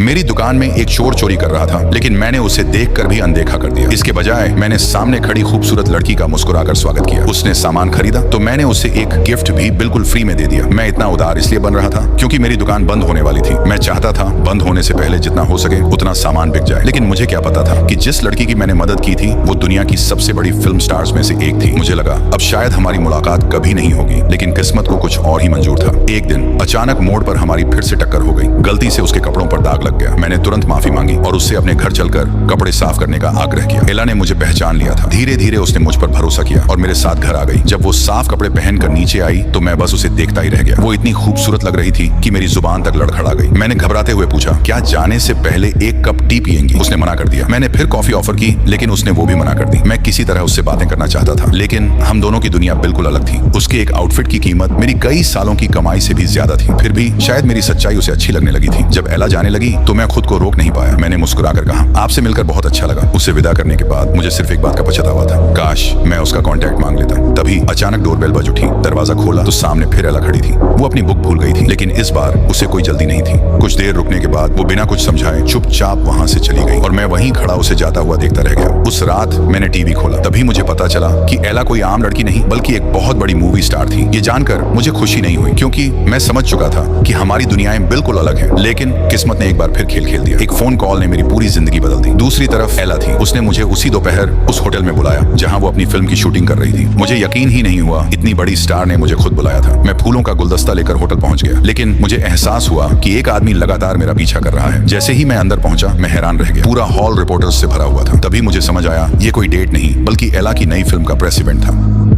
मेरी दुकान में एक चोर चोरी कर रहा था, लेकिन मैंने उसे देखकर भी अनदेखा कर दिया। इसके बजाय मैंने सामने खड़ी खूबसूरत लड़की का मुस्कुराकर स्वागत किया। उसने सामान खरीदा तो मैंने उसे एक गिफ्ट भी बिल्कुल फ्री में दे दिया। मैं इतना उदार इसलिए बन रहा था क्योंकि मेरी दुकान बंद होने वाली थी। मैं चाहता था बंद होने से पहले जितना हो सके उतना सामान बिक जाए, लेकिन मुझे क्या पता था कि जिस लड़की की मैंने मदद की थी वो दुनिया की सबसे बड़ी फिल्म स्टार्स में से एक थी। मुझे लगा अब शायद हमारी मुलाकात कभी नहीं होगी, लेकिन किस्मत को कुछ और ही मंजूर था। एक दिन अचानक मोड़ पर हमारी फिर से टक्कर हो गई। गलती से उसके कपड़ों पर दाग लग गया। मैंने तुरंत माफी मांगी और उससे अपने घर चलकर कपड़े साफ करने का आग्रह किया। एला ने मुझे पहचान लिया था। धीरे धीरे उसने मुझ पर भरोसा किया और मेरे साथ घर आ गई। जब वो साफ कपड़े पहनकर नीचे आई तो मैं बस उसे देखता ही रह गया। वो इतनी खूबसूरत लग रही थी कि मेरी जुबान तक लड़खड़ा गई। मैंने घबराते हुए पूछा, क्या जाने से पहले एक कप टी पिएंगी? उसने मना कर दिया। मैंने फिर कॉफी ऑफर की, लेकिन उसने वो भी मना कर दी। मैं किसी तरह उससे बातें करना चाहता था, लेकिन हम दोनों की दुनिया बिल्कुल अलग थी। उसके एक आउटफिट की कीमत मेरी कई सालों की कमाई से भी ज्यादा थी। फिर भी शायद मेरी सच्चाई उसे अच्छी लगने लगी थी। जब एला जाने लगी तो मैं खुद को रोक नहीं पाया। मैंने मुस्कुराकर कहा, आपसे मिलकर बहुत अच्छा लगा। उसे विदा करने के बाद मुझे सिर्फ एक बात का पछतावा था, काश मैं उसका कांटेक्ट मांग लेता। तभी अचानक डोरबेल बज उठी। दरवाजा खोला तो सामने फिर एला खड़ी थी। वो अपनी बुक भूल गई थी, लेकिन इस बार उसे कोई जल्दी नहीं थी। कुछ देर रुकने के बाद वो बिना कुछ समझाए चुपचाप वहां से चली गई और मैं वहीं खड़ा उसे जाता हुआ देखता रह गया। उस रात मैंने टीवी खोला, तभी मुझे पता चला कि एला कोई आम लड़की नहीं बल्कि एक बहुत बड़ी मूवी स्टार थी। ये जानकर मुझे खुशी नहीं हुई क्योंकि मैं समझ चुका था कि हमारी दुनियाएं बिल्कुल अलग हैं। लेकिन किस्मत ने एक बार फिर खेल खेल दिया। एक फोन कॉल ने मेरी पूरी जिंदगी बदल दी। दूसरी तरफ एला थी। उसने मुझे उसी दोपहर उस होटल में बुलाया जहां वो अपनी फिल्म की शूटिंग कर रही थी। मुझे यकीन ही नहीं हुआ इतनी बड़ी स्टार ने मुझे खुद बुलाया था। मैं फूलों का गुलदस्ता लेकर होटल पहुंच गया, लेकिन मुझे एहसास हुआ कि एक आदमी लगातार मेरा पीछा कर रहा है। जैसे ही मैं अंदर पहुंचा मैं हैरान रह गया। पूरा हॉल रिपोर्टर्स से भरा हुआ था। तभी मुझे समझ आया ये कोई डेट नहीं बल्कि एला की नई फिल्म का प्रेस इवेंट था।